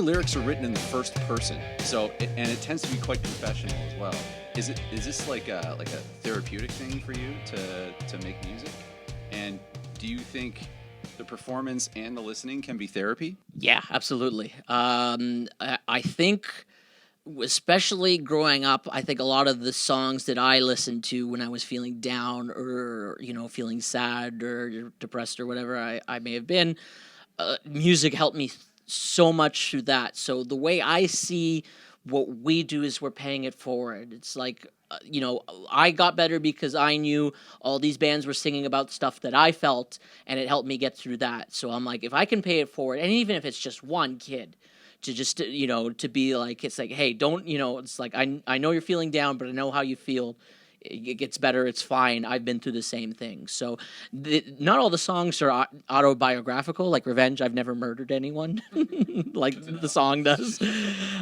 your lyrics are written in the first person, and it tends to be quite confessional as well. Is this like a therapeutic thing for you to make music? And do you think the performance and the listening can be therapy? Yeah, absolutely. I think, especially growing up, I think a lot of the songs that I listened to when I was feeling down or, feeling sad or depressed or whatever I may have been, music helped me so much through that. So the way I see what we do is we're paying it forward. It's like, I got better because I knew all these bands were singing about stuff that I felt, and it helped me get through that. So I'm like, if I can pay it forward, and even if it's just one kid, to just, to be like, it's like, hey, don't, it's like, I know you're feeling down, but I know how you feel. It gets better. It's fine. I've been through the same thing. So not all the songs are autobiographical. Like Revenge, I've never murdered anyone like the song does.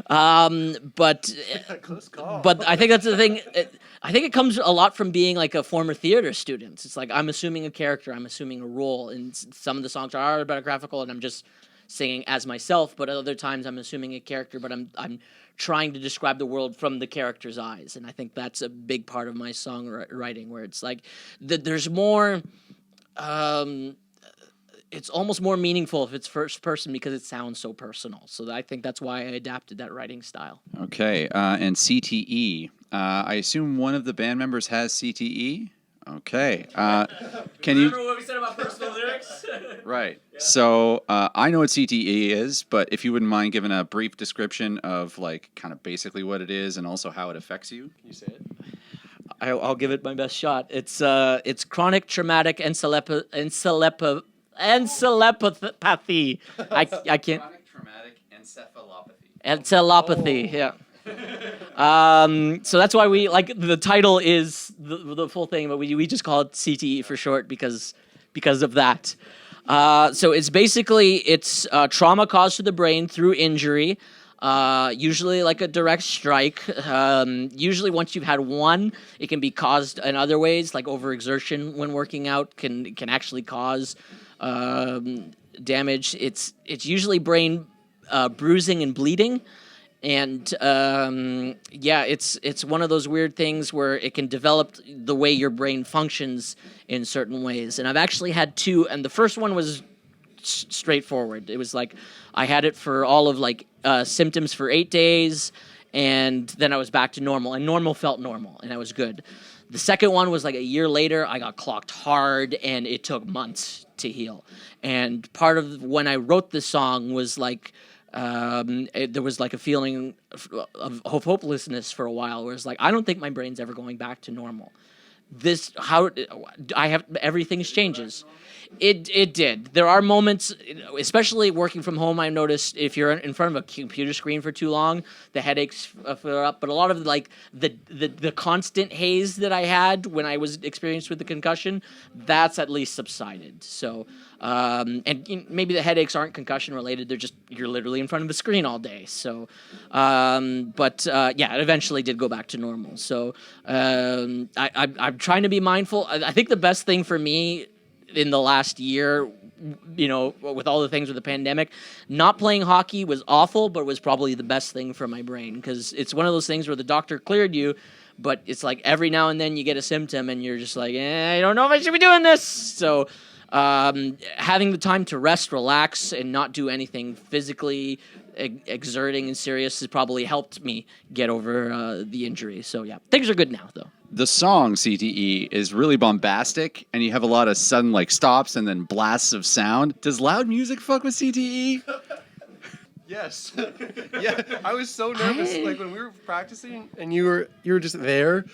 But Close call. But I think that's the thing. I think it comes a lot from being like a former theater student. It's like I'm assuming a character. I'm assuming a role. And some of the songs are autobiographical and I'm just singing as myself. But other times I'm assuming a character, but I'm trying to describe the world from the character's eyes. And I think that's a big part of my songwriting, where it's like there's more, it's almost more meaningful if it's first person because it sounds so personal. So I think that's why I adapted that writing style. Okay, and CTE. I assume one of the band members has CTE? Okay. Can you... Remember what we said about personal lyrics? Right. Yeah. So I know what CTE is, but if you wouldn't mind giving a brief description of like kind of basically what it is and also how it affects you. Can you say it? I'll give it my best shot. It's chronic traumatic encephalopathy. I can't. Chronic traumatic encephalopathy. Encephalopathy. Yeah. So that's why we like the title is the full thing, but we just call it CTE for short because of that. So it's basically trauma caused to the brain through injury, usually like a direct strike. Usually once you've had one, it can be caused in other ways, like overexertion when working out can actually cause damage. It's usually brain bruising and bleeding. And it's one of those weird things where it can develop the way your brain functions in certain ways. And I've actually had two, and the first one was straightforward. It was like I had it for all of like symptoms for 8 days, and then I was back to normal, and normal felt normal, and I was good. The second one was like a year later. I got clocked hard, and it took months to heal. And part of when I wrote this song was like, there was like a feeling of hopelessness for a while where it's like, I don't think my brain's ever going back to normal. Everything's changes. It did. There are moments, especially working from home, I noticed if you're in front of a computer screen for too long, the headaches flare up. But a lot of like the constant haze that I had when I was experienced with the concussion, that's at least subsided. So, and maybe the headaches aren't concussion related. They're just, you're literally in front of a screen all day. So, it eventually did go back to normal. So, I'm trying to be mindful. I think the best thing for me in the last year, with all the things with the pandemic, not playing hockey was awful, but was probably the best thing for my brain, because it's one of those things where the doctor cleared you, but it's like every now and then you get a symptom and you're just like, I don't know if I should be doing this. So having the time to rest, relax, and not do anything physically exerting and serious has probably helped me get over the injury. So yeah, things are good now though. The song CTE is really bombastic, and you have a lot of sudden like stops and then blasts of sound. Does loud music fuck with CTE? Yes. Yeah, I was so nervous like when we were practicing and you were just there,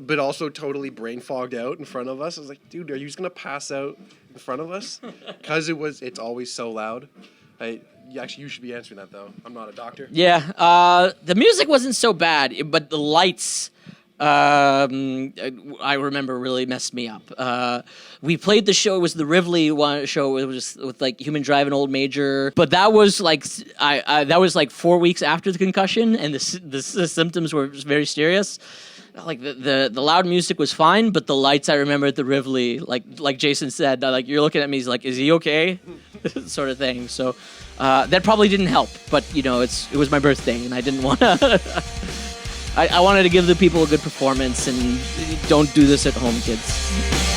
but also totally brain fogged out in front of us. I was like, dude, are you just gonna pass out in front of us? Because it's always so loud. You should be answering that though. I'm not a doctor. Yeah, the music wasn't so bad, but the lights, I remember, really messed me up. We played the show. It was the Rivoli show. It was with like Human Drive and Old Major. But that was like that was like 4 weeks after the concussion, and the symptoms were very serious. Like the loud music was fine, but the lights, I remember at the Rivoli, like Jason said, like you're looking at me, he's like, is he okay? Sort of thing. So That probably didn't help, but it was my birthday, and I didn't want to. I wanted to give the people a good performance, and don't do this at home, kids.